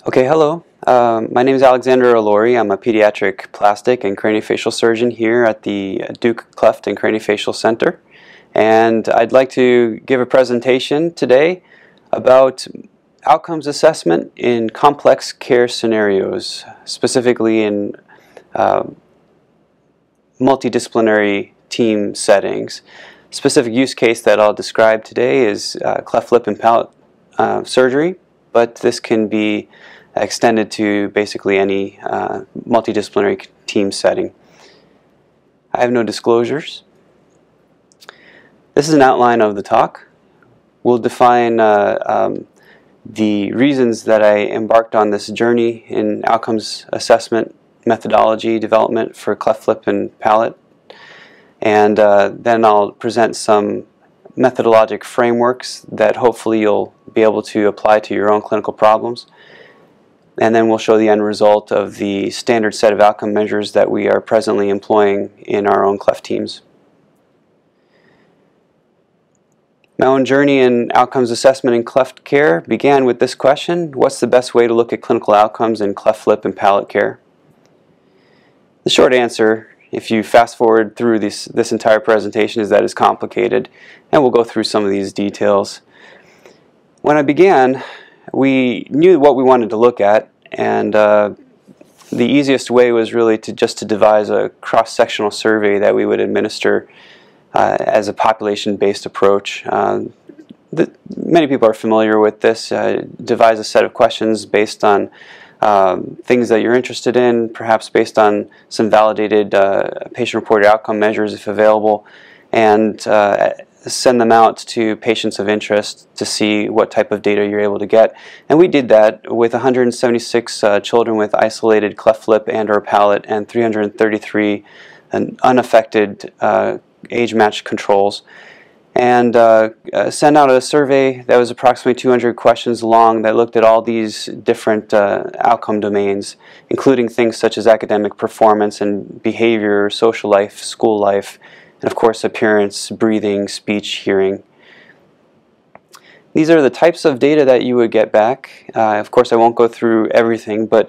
Okay, hello. My name is Alexander Allori. I'm a pediatric plastic and craniofacial surgeon here at the Duke Cleft and Craniofacial Center. And I'd like to give a presentation today about outcomes assessment in complex care scenarios, specifically in multidisciplinary team settings. Specific use case that I'll describe today is cleft lip and palate surgery, but this can be extended to basically any multidisciplinary team setting. I have no disclosures. This is an outline of the talk. We'll define the reasons that I embarked on this journey in outcomes assessment methodology development for cleft lip and palate, and then I'll present some methodologic frameworks that hopefully you'll be able to apply to your own clinical problems. And then we'll show the end result of the standard set of outcome measures that we are presently employing in our own cleft teams. My own journey in outcomes assessment in cleft care began with this question: what's the best way to look at clinical outcomes in cleft lip and palate care? The short answer, if you fast forward through this entire presentation, is that it's complicated, and we'll go through some of these details. When I began, we knew what we wanted to look at, and the easiest way was really just to devise a cross-sectional survey that we would administer as a population-based approach. Many people are familiar with this. Devise a set of questions based on things that you're interested in, perhaps based on some validated patient-reported outcome measures if available, and send them out to patients of interest to see what type of data you're able to get. And we did that with 176 children with isolated cleft lip and or palate and 333 unaffected age-matched controls, and sent out a survey that was approximately 200 questions long that looked at all these different outcome domains, including things such as academic performance and behavior, social life, school life, and of course appearance, breathing, speech, hearing. These are the types of data that you would get back. Of course I won't go through everything, but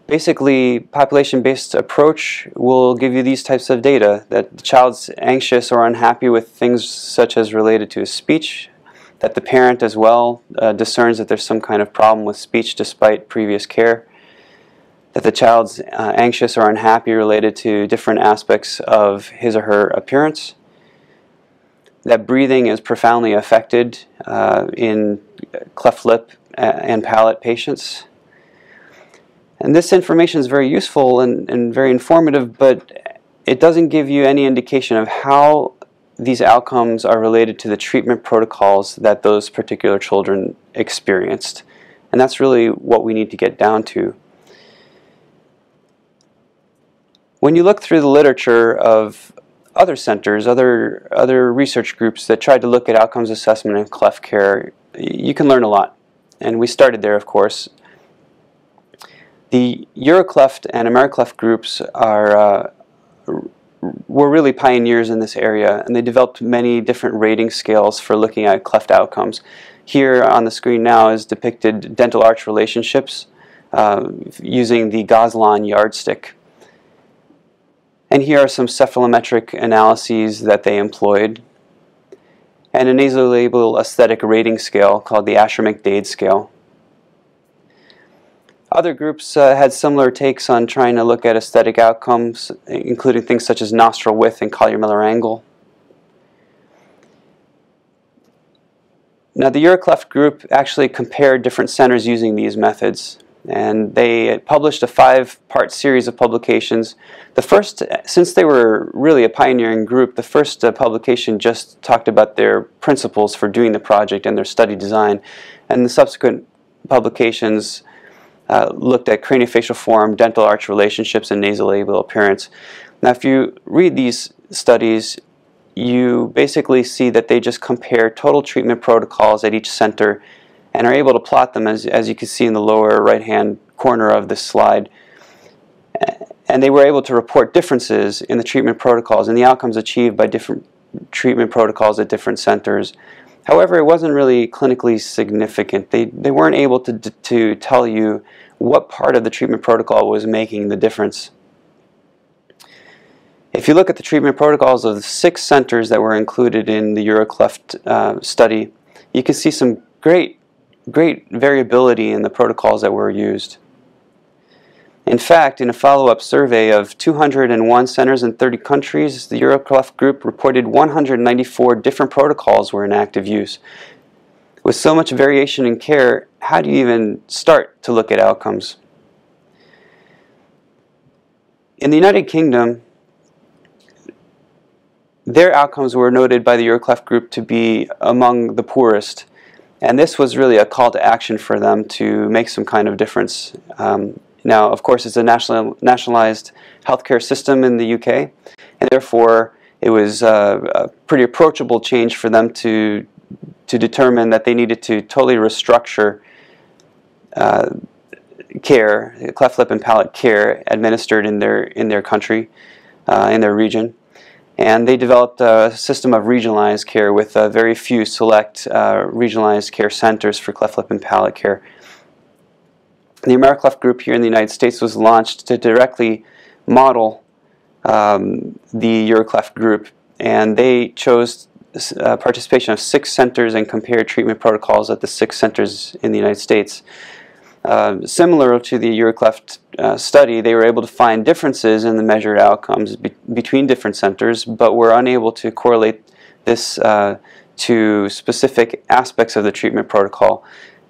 basically population-based approach will give you these types of data: that the child's anxious or unhappy with things such as related to his speech, that the parent as well discerns that there's some kind of problem with speech despite previous care, that the child's anxious or unhappy related to different aspects of his or her appearance, that breathing is profoundly affected in cleft lip and palate patients. And this information is very useful and very informative, but it doesn't give you any indication of how these outcomes are related to the treatment protocols that those particular children experienced. And that's really what we need to get down to. When you look through the literature of other centers, other research groups that tried to look at outcomes assessment in cleft care, you can learn a lot. And we started there, of course. The Eurocleft and Americleft groups were really pioneers in this area, and they developed many different rating scales for looking at cleft outcomes. Here on the screen now is depicted dental arch relationships using the Gosselin yardstick. And here are some cephalometric analyses that they employed, and a nasolabial aesthetic rating scale called the Asher-McDade scale. Other groups had similar takes on trying to look at aesthetic outcomes, including things such as nostril width and Collier-Miller angle. Now, the Eurocleft group actually compared different centers using these methods, and they published a 5-part series of publications. The first, since they were really a pioneering group, the first publication just talked about their principles for doing the project and their study design, and the subsequent publications looked at craniofacial form, dental arch relationships, and nasolabial appearance. Now, if you read these studies, you basically see that they just compare total treatment protocols at each center and are able to plot them, as you can see in the lower right-hand corner of this slide. And they were able to report differences in the treatment protocols and the outcomes achieved by different treatment protocols at different centers. However, it wasn't really clinically significant. They weren't able to tell you what part of the treatment protocol was making the difference. If you look at the treatment protocols of the 6 centers that were included in the EuroCleft study, you can see some great variability in the protocols that were used. In fact, in a follow-up survey of 201 centers in 30 countries, the EuroCleft group reported 194 different protocols were in active use. With so much variation in care, how do you even start to look at outcomes? In the United Kingdom, their outcomes were noted by the EuroCleft group to be among the poorest, and this was really a call to action for them to make some kind of difference. Now, of course, it's a nationalized healthcare system in the UK, and therefore it was a pretty approachable change for them to determine that they needed to totally restructure care, cleft lip and palate care administered in their country, in their region. And they developed a system of regionalized care with very few select regionalized care centers for cleft lip and palate care. The AmeriCleft group here in the United States was launched to directly model the EuroCleft group, and they chose participation of 6 centers and compared treatment protocols at the 6 centers in the United States. Similar to the EuroCleft study, they were able to find differences in the measured outcomes between different centers, but were unable to correlate this to specific aspects of the treatment protocol.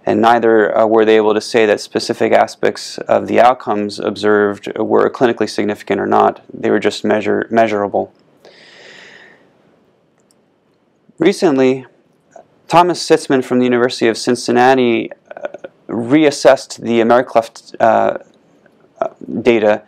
And neither were they able to say that specific aspects of the outcomes observed were clinically significant or not. They were just measurable. Recently, Thomas Sitzman from the University of Cincinnati reassessed the AmeriCleft data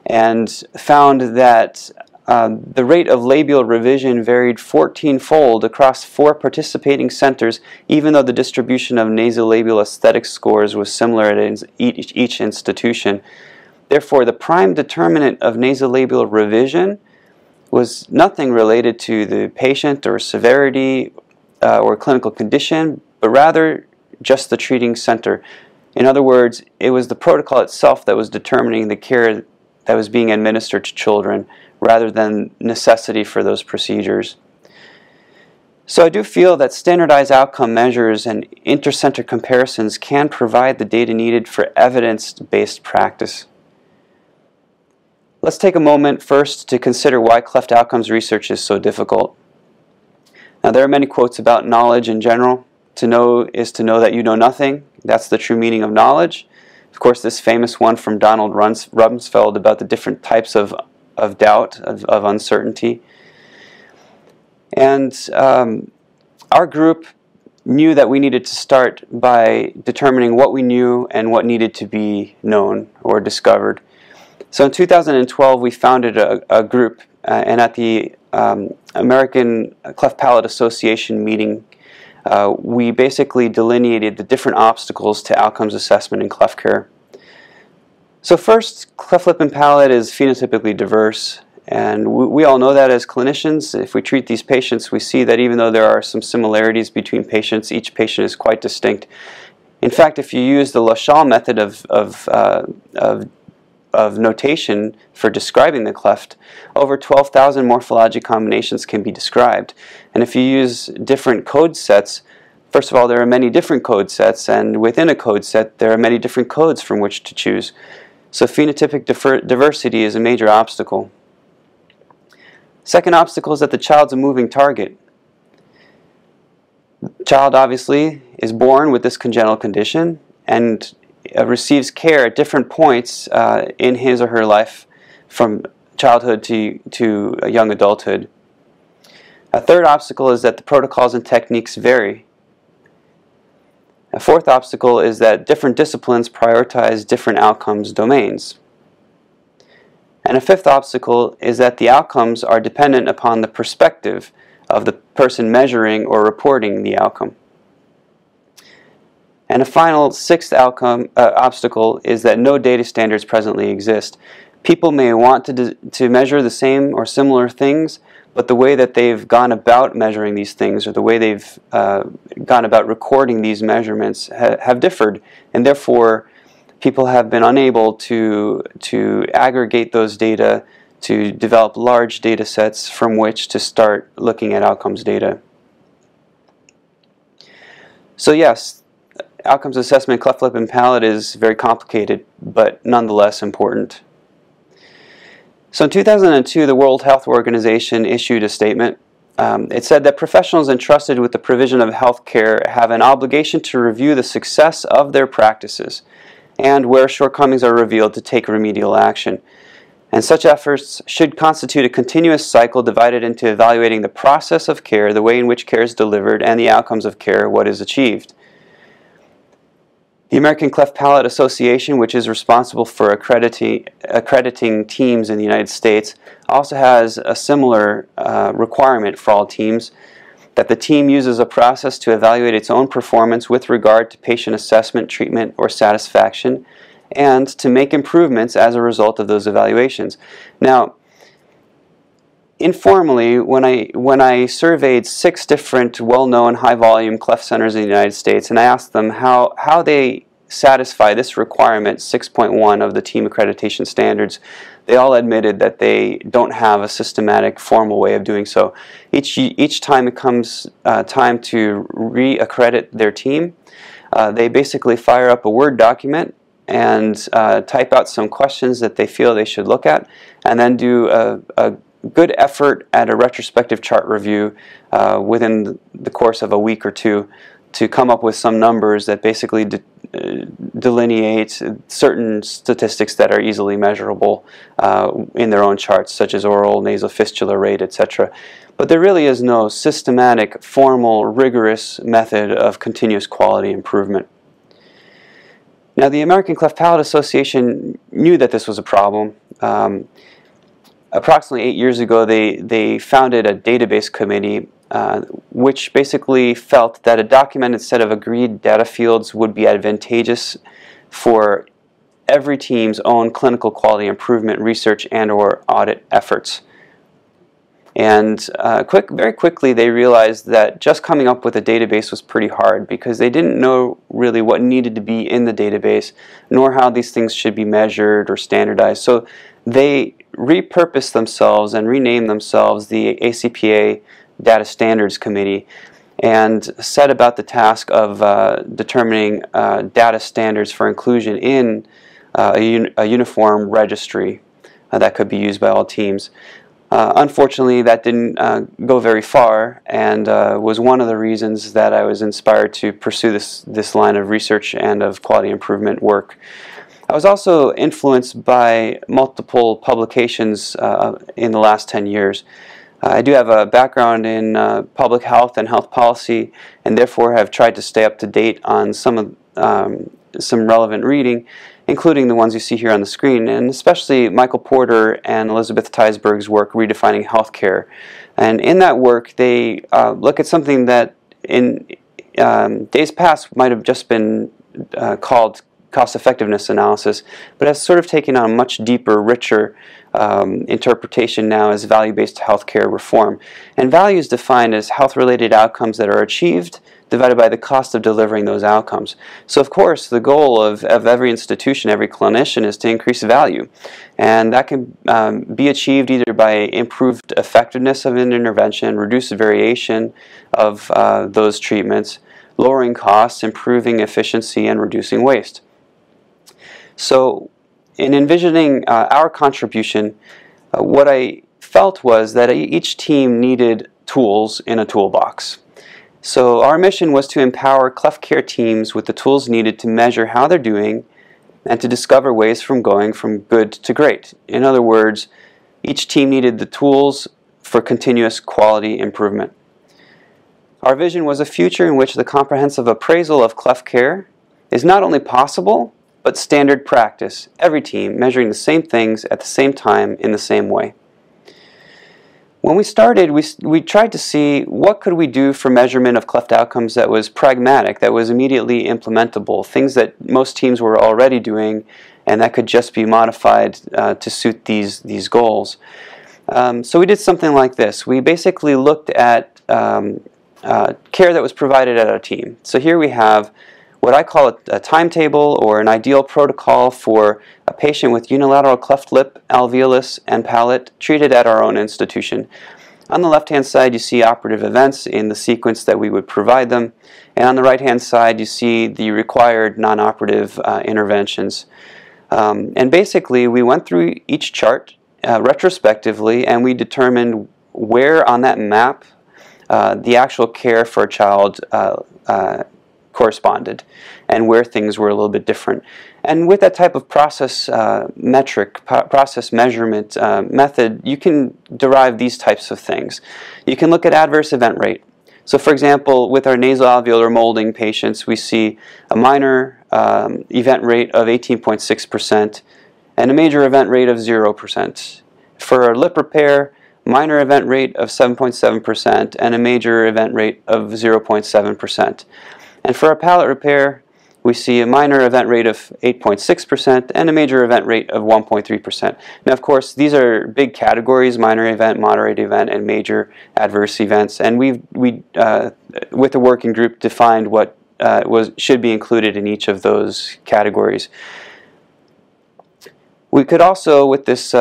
and found that the rate of labial revision varied 14-fold across 4 participating centers, even though the distribution of nasolabial aesthetic scores was similar at each institution. Therefore, the prime determinant of nasolabial revision was nothing related to the patient or severity or clinical condition, but rather just the treating center. In other words, it was the protocol itself that was determining the care that was being administered to children, rather than necessity for those procedures. So I do feel that standardized outcome measures and inter-center comparisons can provide the data needed for evidence-based practice. Let's take a moment first to consider why cleft outcomes research is so difficult. Now, there are many quotes about knowledge in general. To know is to know that you know nothing. That's the true meaning of knowledge. Of course, this famous one from Donald Rumsfeld about the different types of doubt, of uncertainty. And our group knew that we needed to start by determining what we knew and what needed to be known or discovered. So in 2012, we founded a group, and at the American Cleft Palate Association meeting, we basically delineated the different obstacles to outcomes assessment in cleft care. So first, cleft lip and palate is phenotypically diverse, and we all know that as clinicians. If we treat these patients, we see that even though there are some similarities between patients, each patient is quite distinct. In fact, if you use the Lachal method of notation for describing the cleft, over 12,000 morphologic combinations can be described. And if you use different code sets, first of all, there are many different code sets, and within a code set, there are many different codes from which to choose. So phenotypic diversity is a major obstacle. Second obstacle is that the child's a moving target. The child obviously is born with this congenital condition and receives care at different points in his or her life, from childhood to young adulthood. A third obstacle is that the protocols and techniques vary. A fourth obstacle is that different disciplines prioritize different outcomes domains. And a fifth obstacle is that the outcomes are dependent upon the perspective of the person measuring or reporting the outcome. And a final sixth obstacle is that no data standards presently exist. People may want to measure the same or similar things, but the way that they've gone about measuring these things, or the way they've gone about recording these measurements have differed, and therefore people have been unable to aggregate those data to develop large data sets from which to start looking at outcomes data. So yes, outcomes assessment, cleft lip and palate is very complicated, but nonetheless important. So in 2002, the World Health Organization issued a statement. It said that professionals entrusted with the provision of health care have an obligation to review the success of their practices, and where shortcomings are revealed, to take remedial action. And such efforts should constitute a continuous cycle divided into evaluating the process of care, the way in which care is delivered, and the outcomes of care, what is achieved. The American Cleft Palate Association, which is responsible for accrediting teams in the United States, also has a similar requirement for all teams, that the team uses a process to evaluate its own performance with regard to patient assessment, treatment, or satisfaction, and to make improvements as a result of those evaluations. Now, informally, when I surveyed 6 different well-known high-volume cleft centers in the United States, and I asked them how they satisfy this requirement, 6.1 of the team accreditation standards, they all admitted that they don't have a systematic, formal way of doing so. Each time it comes time to re-accredit their team, they basically fire up a Word document and type out some questions that they feel they should look at, and then do a good effort at a retrospective chart review within the course of a week or two to come up with some numbers that basically delineate certain statistics that are easily measurable in their own charts, such as oral nasofistula rate, etc. But there really is no systematic, formal, rigorous method of continuous quality improvement. Now, the American Cleft Palate Association knew that this was a problem. Approximately 8 years ago, they founded a database committee which basically felt that a documented set of agreed data fields would be advantageous for every team's own clinical quality improvement research and/or audit efforts. And very quickly they realized that just coming up with a database was pretty hard, because they didn't know really what needed to be in the database, nor how these things should be measured or standardized. So they repurposed themselves and renamed themselves the ACPA Data Standards Committee, and set about the task of determining data standards for inclusion in a uniform registry that could be used by all teams. Unfortunately, that didn't go very far, and was one of the reasons that I was inspired to pursue this line of research and of quality improvement work. I was also influenced by multiple publications in the last 10 years. I do have a background in public health and health policy, and therefore have tried to stay up to date on some relevant reading, including the ones you see here on the screen, and especially Michael Porter and Elizabeth Teisberg's work, Redefining Healthcare. And in that work, they look at something that in days past might have just been called cost-effectiveness analysis, but has sort of taken on a much deeper, richer interpretation now as value-based healthcare reform. And value is defined as health-related outcomes that are achieved divided by the cost of delivering those outcomes. So of course the goal of every institution, every clinician, is to increase value, and that can be achieved either by improved effectiveness of an intervention, reduced variation of those treatments, lowering costs, improving efficiency, and reducing waste. So in envisioning our contribution, what I felt was that each team needed tools in a toolbox. So our mission was to empower cleft care teams with the tools needed to measure how they're doing and to discover ways from going from good to great. In other words, each team needed the tools for continuous quality improvement. Our vision was a future in which the comprehensive appraisal of cleft care is not only possible, but standard practice, every team measuring the same things at the same time in the same way. When we started, we tried to see what could we do for measurement of cleft outcomes that was pragmatic, that was immediately implementable, things that most teams were already doing and that could just be modified to suit these goals. So we did something like this. We basically looked at care that was provided at our team. So here we have what I call a timetable or an ideal protocol for a patient with unilateral cleft lip, alveolus, and palate treated at our own institution. On the left-hand side, you see operative events in the sequence that we would provide them, and on the right-hand side, you see the required non-operative interventions. And basically, we went through each chart retrospectively, and we determined where on that map the actual care for a child corresponded, and where things were a little bit different. And with that type of process process measurement method, you can derive these types of things. You can look at adverse event rate. So for example, with our nasoalveolar molding patients, we see a minor event rate of 18.6% and a major event rate of 0%. For our lip repair, minor event rate of 7.7% and a major event rate of 0.7%. And for our palate repair, we see a minor event rate of 8.6% and a major event rate of 1.3%. Now, of course, these are big categories: minor event, moderate event, and major adverse events. And we with the working group, defined what should be included in each of those categories. We could also, with this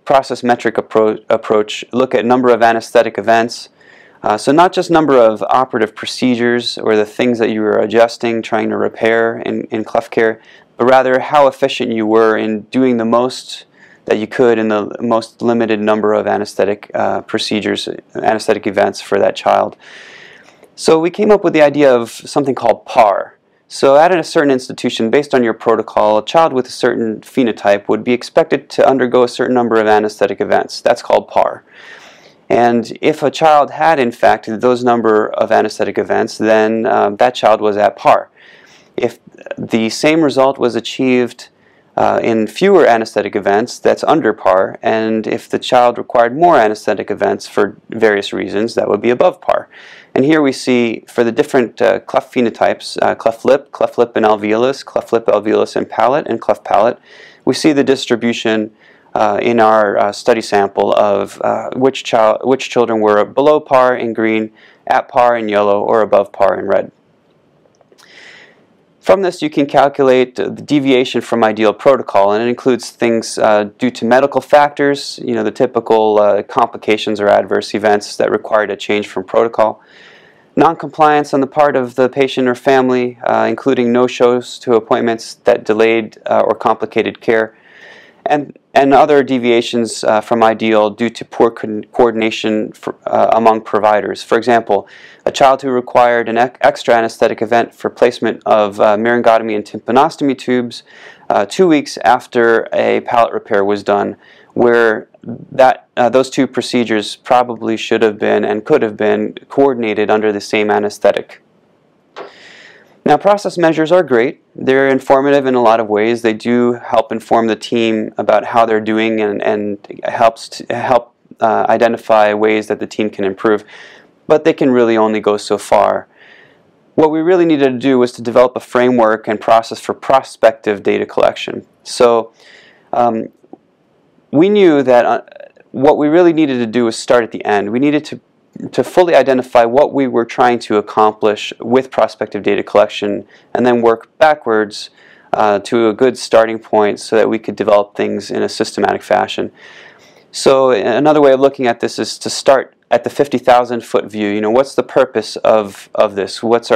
process metric approach, look at number of anesthetic events. So not just number of operative procedures or the things that you were adjusting, trying to repair in cleft care, but rather how efficient you were in doing the most that you could in the most limited number of anesthetic procedures, anesthetic events for that child. So we came up with the idea of something called PAR. So at a certain institution, based on your protocol, a child with a certain phenotype would be expected to undergo a certain number of anesthetic events. That's called PAR. And if a child had, in fact, those number of anesthetic events, then that child was at par. If the same result was achieved in fewer anesthetic events, that's under par. And if the child required more anesthetic events for various reasons, that would be above par. And here we see, for the different cleft phenotypes, cleft lip and alveolus, cleft lip, alveolus, and palate, and cleft palate, we see the distribution in our study sample of which children were below par in green, at par in yellow, or above par in red. From this, you can calculate the deviation from ideal protocol, and it includes things due to medical factors, the typical complications or adverse events that required a change from protocol, non-compliance on the part of the patient or family, including no-shows to appointments that delayed or complicated care, and other deviations from ideal due to poor coordination among providers. For example, a child who required an extra anesthetic event for placement of myringotomy and tympanostomy tubes 2 weeks after a palate repair was done, where those two procedures probably should have been and could have been coordinated under the same anesthetic. Now, process measures are great. They're informative in a lot of ways. They do help inform the team about how they're doing and help identify ways that the team can improve. But they can really only go so far. What we really needed to do was to develop a framework and process for prospective data collection. So we knew that what we really needed to do was start at the end. We needed to fully identify what we were trying to accomplish with prospective data collection, and then work backwards to a good starting point so that we could develop things in a systematic fashion. So another way of looking at this is to start at the 50,000-foot view. What's the purpose of this? What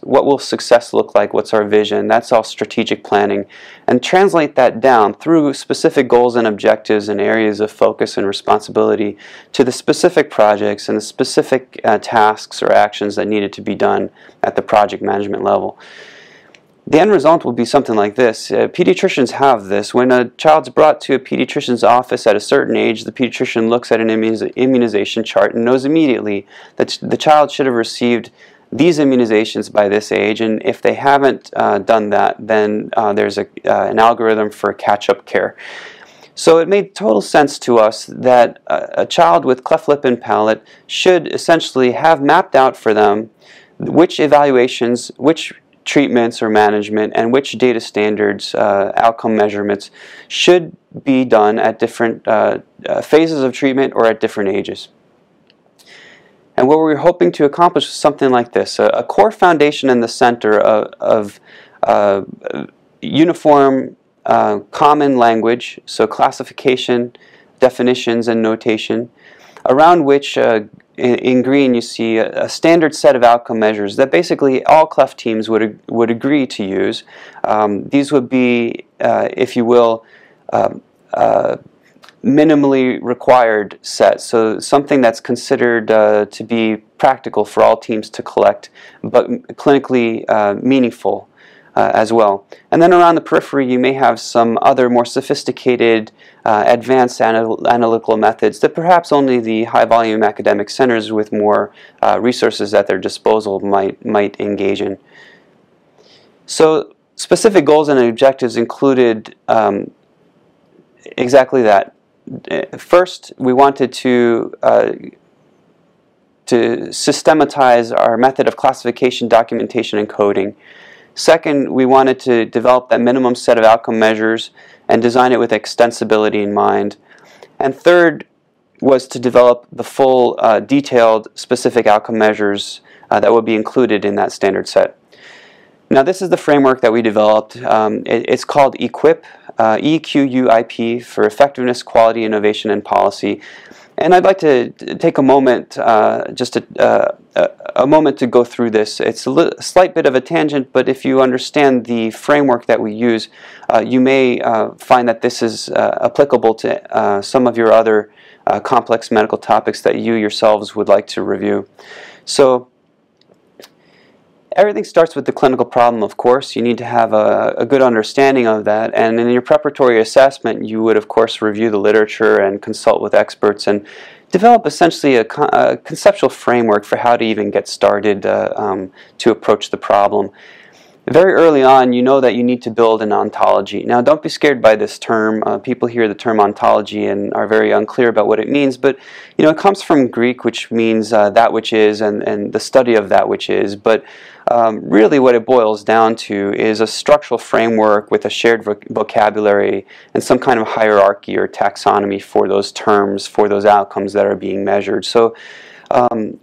will success look like? What's our vision? That's all strategic planning. And translate that down through specific goals and objectives and areas of focus and responsibility to the specific projects and the specific tasks or actions that needed to be done at the project management level. The end result will be something like this. Pediatricians have this. When a child's brought to a pediatrician's office at a certain age, the pediatrician looks at an immunization chart and knows immediately that the child should have received these immunizations by this age, and if they haven't done that, then there's an algorithm for catch-up care. So it made total sense to us that a child with cleft lip and palate should essentially have mapped out for them which evaluations, which treatments or management and which data standards, outcome measurements, should be done at different phases of treatment or at different ages. And what we're hoping to accomplish is something like this: a core foundation in the center of uniform, common language, so classification, definitions, and notation, around which in green you see a standard set of outcome measures that basically all cleft teams would agree to use. These would be, if you will, minimally required set, so something that's considered to be practical for all teams to collect, but clinically meaningful as well. And then around the periphery you may have some other more sophisticated advanced analytical methods that perhaps only the high-volume academic centers with more resources at their disposal might engage in. So specific goals and objectives included exactly that. First, we wanted to systematize our method of classification, documentation, and coding. Second, we wanted to develop that minimum set of outcome measures and design it with extensibility in mind. And third was to develop the full detailed specific outcome measures that would be included in that standard set. Now this is the framework that we developed. It's called EQUIP, EQUIP, for Effectiveness, Quality, Innovation, and Policy. And I'd like to take a moment, just a moment to go through this. It's a slight bit of a tangent, but if you understand the framework that we use, you may find that this is applicable to some of your other complex medical topics that you yourselves would like to review. So everything starts with the clinical problem, of course. You need to have a good understanding of that, and in your preparatory assessment you would of course review the literature and consult with experts and develop essentially a conceptual framework for how to even get started to approach the problem. Very early on, you know that you need to build an ontology. Now, don't be scared by this term. People hear the term ontology and are very unclear about what it means, but you know, it comes from Greek, which means that which is, and the study of that which is. But really what it boils down to is a structural framework with a shared vocabulary and some kind of hierarchy or taxonomy for those terms, for those outcomes that are being measured. So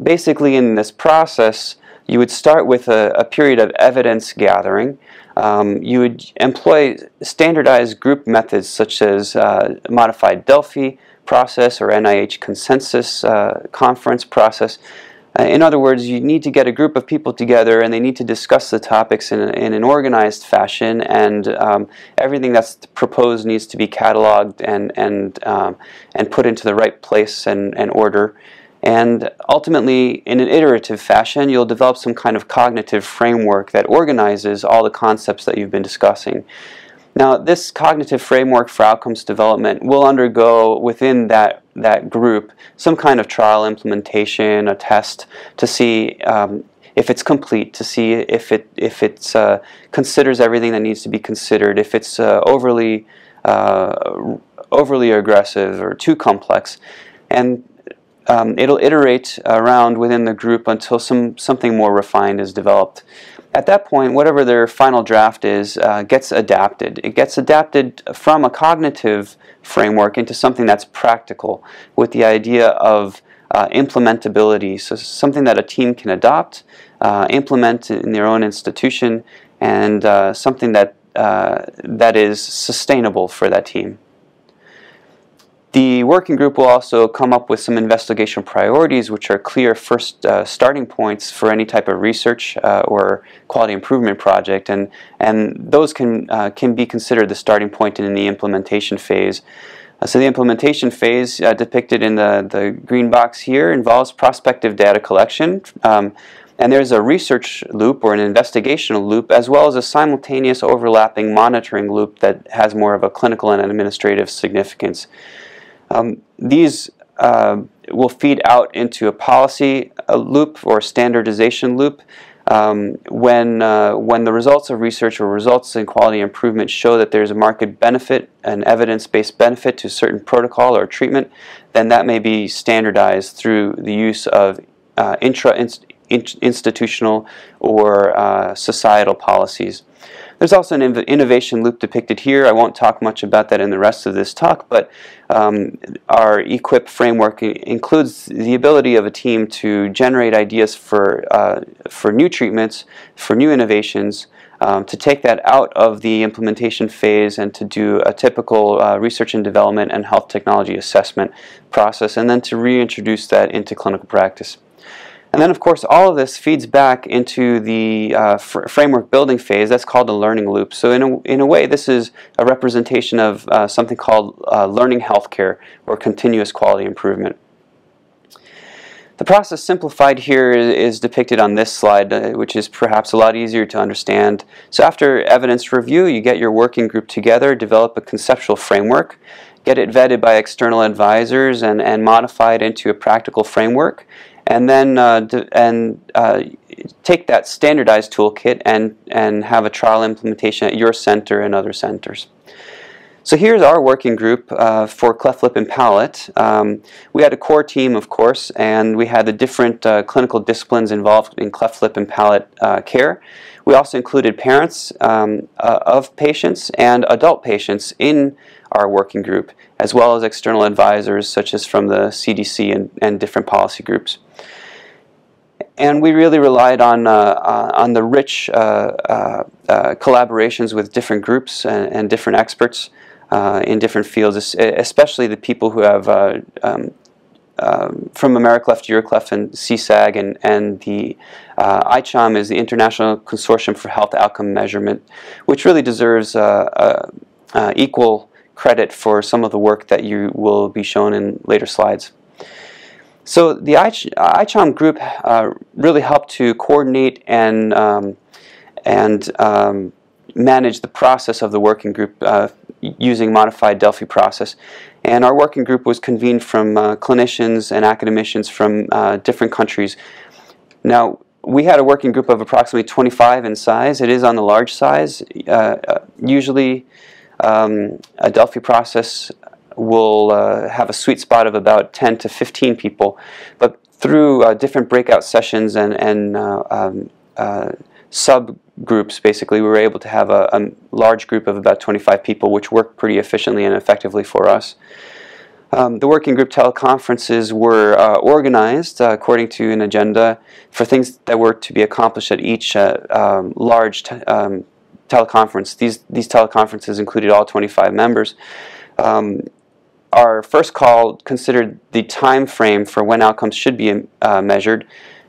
basically in this process, you would start with a period of evidence gathering. You would employ standardized group methods such as modified Delphi process or NIH consensus conference process. In other words, you need to get a group of people together and they need to discuss the topics in an organized fashion, and everything that's proposed needs to be cataloged and put into the right place and order. And ultimately, in an iterative fashion, you'll develop some kind of cognitive framework that organizes all the concepts that you've been discussing. Now, this cognitive framework for outcomes development will undergo within that group some kind of trial implementation, a test to see if it's complete, to see if it considers everything that needs to be considered, if it's overly aggressive or too complex, and it'll iterate around within the group until something more refined is developed. At that point, whatever their final draft is gets adapted. It gets adapted from a cognitive framework into something that's practical, with the idea of implementability, so something that a team can adopt, implement in their own institution, and something that is sustainable for that team. The working group will also come up with some investigation priorities, which are clear first starting points for any type of research or quality improvement project, and those can be considered the starting point in the implementation phase. So the implementation phase, depicted in the green box here, involves prospective data collection, and there's a research loop or an investigational loop, as well as a simultaneous overlapping monitoring loop that has more of a clinical and administrative significance. These will feed out into a policy loop or standardization loop when the results of research or results in quality improvement show that there's a marked benefit, an evidence-based benefit to a certain protocol or treatment, then that may be standardized through the use of institutional or societal policies. There's also an innovation loop depicted here. I won't talk much about that in the rest of this talk, but our EQUIP framework includes the ability of a team to generate ideas for new treatments, for new innovations, to take that out of the implementation phase and to do a typical research and development and health technology assessment process, and then to reintroduce that into clinical practice. And then, of course, all of this feeds back into the framework building phase. That's called a learning loop. So in a way, this is a representation of something called learning healthcare, or continuous quality improvement. The process simplified here is depicted on this slide, which is perhaps a lot easier to understand. So after evidence review, you get your working group together, develop a conceptual framework, get it vetted by external advisors and modified into a practical framework, and then take that standardized toolkit and have a trial implementation at your center and other centers. So here's our working group for cleft lip and palate. We had a core team, of course, and we had the different clinical disciplines involved in cleft lip and palate care. We also included parents of patients and adult patients in our working group, as well as external advisors such as from the CDC and different policy groups. And we really relied on the rich collaborations with different groups and different experts in different fields, especially the people who have from AmeriClef, EuroClef, and CSAG, and the ICHOM is the International Consortium for Health Outcome Measurement, which really deserves equal credit for some of the work that you will be shown in later slides. So the ICHOM group really helped to coordinate and manage the process of the working group using modified Delphi process. And our working group was convened from clinicians and academicians from different countries. Now, we had a working group of approximately 25 in size. It is on the large size. Usually, a Delphi process will have a sweet spot of about 10 to 15 people, but through different breakout sessions and subgroups, basically, we were able to have a large group of about 25 people, which worked pretty efficiently and effectively for us. The working group teleconferences were organized according to an agenda for things that were to be accomplished at each large teleconference. These teleconferences included all 25 members. Our first call considered the time frame for when outcomes should be measured.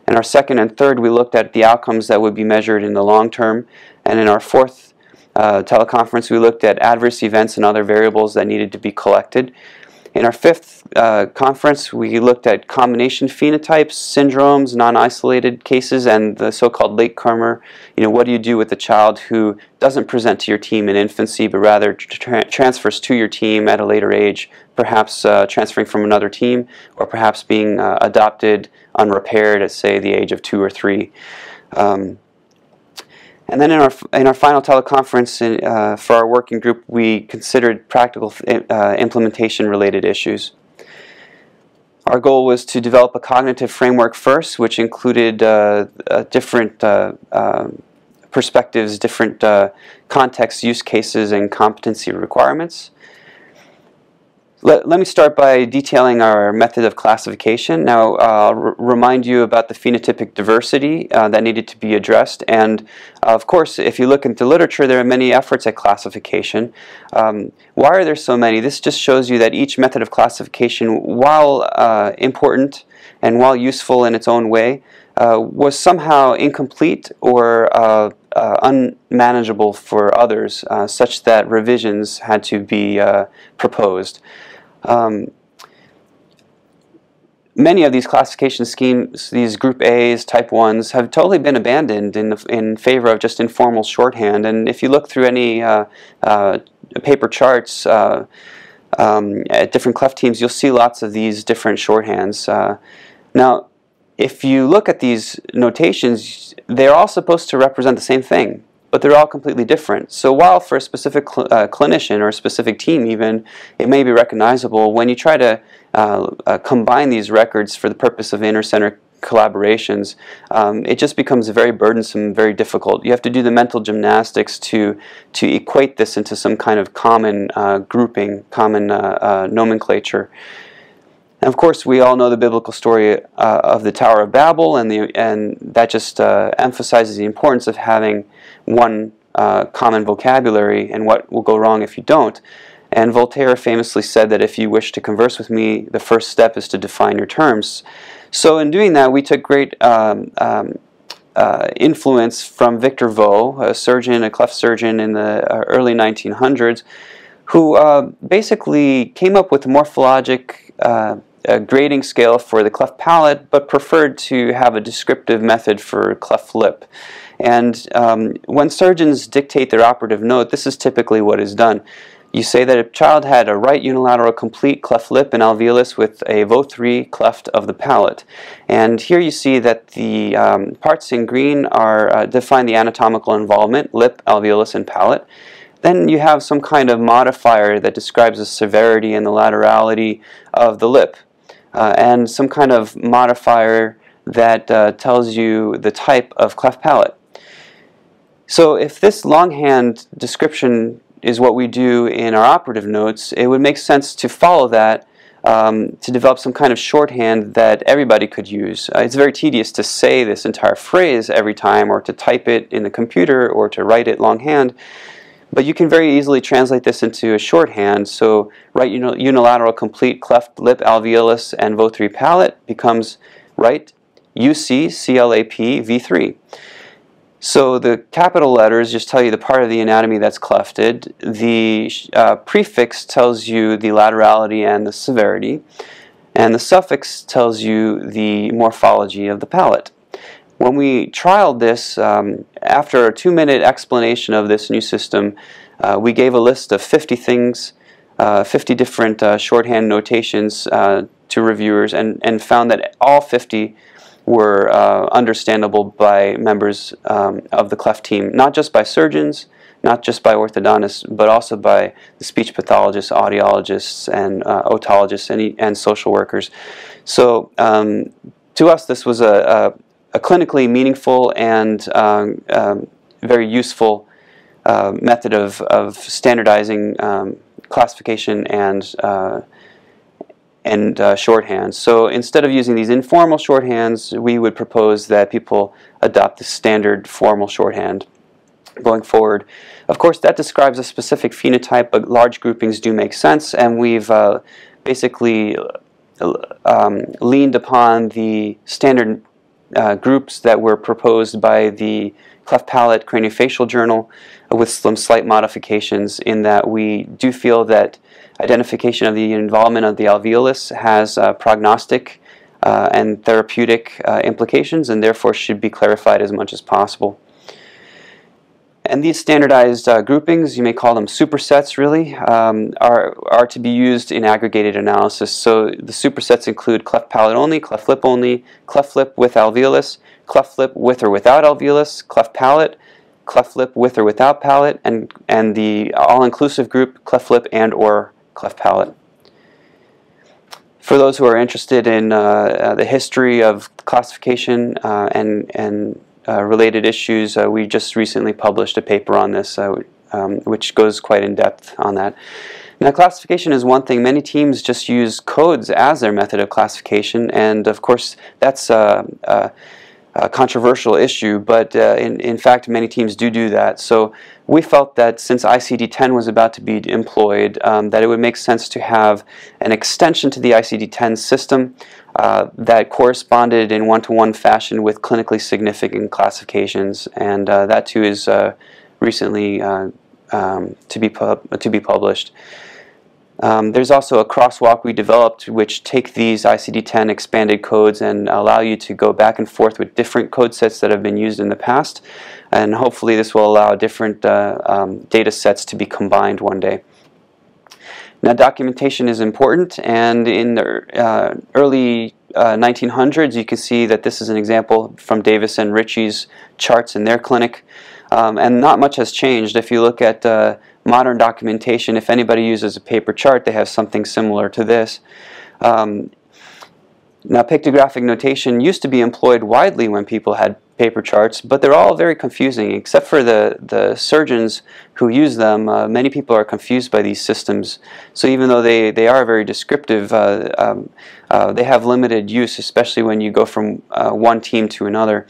In our second and third, we looked at the outcomes that would be measured in the long term. And in our fourth teleconference, we looked at adverse events and other variables that needed to be collected. In our fifth conference, we looked at combination phenotypes, syndromes, non-isolated cases, and the so-called latecomer. What do you do with a child who doesn't present to your team in infancy, but rather transfers to your team at a later age, perhaps transferring from another team, or perhaps being adopted unrepaired at, say, the age of 2 or 3. And then in our final teleconference for our working group, we considered practical implementation-related issues. Our goal was to develop a cognitive framework first, which included different perspectives, different contexts, use cases, and competency requirements. Let me start by detailing our method of classification. Now, I'll remind you about the phenotypic diversity that needed to be addressed. And, of course, if you look into literature, there are many efforts at classification. Why are there so many? This just shows you that each method of classification, while important and while useful in its own way, was somehow incomplete or unmanageable for others, such that revisions had to be proposed. Many of these classification schemes, these Group A's, Type 1s, have totally been abandoned in favor of just informal shorthand. And if you look through any paper charts at different cleft teams, you'll see lots of these different shorthands. Now, if you look at these notations, they're all supposed to represent the same thing, but they're all completely different. So while for a specific clinician or a specific team even, it may be recognizable, when you try to combine these records for the purpose of inter-center collaborations, it just becomes very burdensome, very difficult. You have to do the mental gymnastics to equate this into some kind of common grouping, common nomenclature. And of course, we all know the biblical story of the Tower of Babel, and that just emphasizes the importance of having one common vocabulary and what will go wrong if you don't. And Voltaire famously said that if you wish to converse with me, the first step is to define your terms. So in doing that, we took great influence from Victor Vaux, a cleft surgeon in the early 1900s, who basically came up with a morphologic grading scale for the cleft palate, but preferred to have a descriptive method for cleft lip. And when surgeons dictate their operative note, this is typically what is done. You say that a child had a right unilateral complete cleft lip and alveolus with a Vaux-3 cleft of the palate. And here you see that the parts in green are define the anatomical involvement, lip, alveolus, and palate. Then you have some kind of modifier that describes the severity and the laterality of the lip, and some kind of modifier that tells you the type of cleft palate. So if this longhand description is what we do in our operative notes, it would make sense to follow that to develop some kind of shorthand that everybody could use. It's very tedious to say this entire phrase every time, or to type it in the computer, or to write it longhand. But you can very easily translate this into a shorthand. So right unilateral complete cleft lip alveolus and Vaux-3 palate becomes right UC CLAP V3. So the capital letters just tell you the part of the anatomy that's clefted. The prefix tells you the laterality and the severity. And the suffix tells you the morphology of the palate. When we trialed this, after a 2-minute explanation of this new system, we gave a list of 50 things, 50 different shorthand notations to reviewers, and found that all 50 were understandable by members of the cleft team, not just by surgeons, not just by orthodontists, but also by the speech pathologists, audiologists, and otologists, and social workers. So to us, this was a clinically meaningful and very useful method of standardizing classification and shorthand. So instead of using these informal shorthands, we would propose that people adopt the standard formal shorthand going forward. Of course, that describes a specific phenotype, but large groupings do make sense, and we've basically leaned upon the standard groups that were proposed by the Cleft Palate Craniofacial Journal, with some slight modifications in that we do feel that identification of the involvement of the alveolus has prognostic and therapeutic implications, and therefore should be clarified as much as possible. And these standardized groupings, you may call them supersets really, are to be used in aggregated analysis. So the supersets include cleft palate only, cleft lip with alveolus, cleft lip with or without alveolus, cleft palate, cleft lip with or without palate, and the all-inclusive group cleft lip and or cleft palate. For those who are interested in the history of classification and related issues, we just recently published a paper on this, which goes quite in depth on that. Now, classification is one thing. Many teams just use codes as their method of classification, and of course that's a controversial issue, but in fact many teams do that. So we felt that since ICD-10 was about to be employed, that it would make sense to have an extension to the ICD-10 system that corresponded in one-to-one fashion with clinically significant classifications, and that too is recently to be published. There's also a crosswalk we developed which take these ICD-10 expanded codes and allow you to go back and forth with different code sets that have been used in the past, and hopefully this will allow different data sets to be combined one day. Now, documentation is important, and in the early 1900s you can see that this is an example from Davis and Ritchie's charts in their clinic, and not much has changed. If you look at modern documentation, if anybody uses a paper chart, they have something similar to this. Now, pictographic notation used to be employed widely when people had paper charts, but they're all very confusing. Except for the surgeons who use them, many people are confused by these systems. So even though they are very descriptive, they have limited use, especially when you go from one team to another.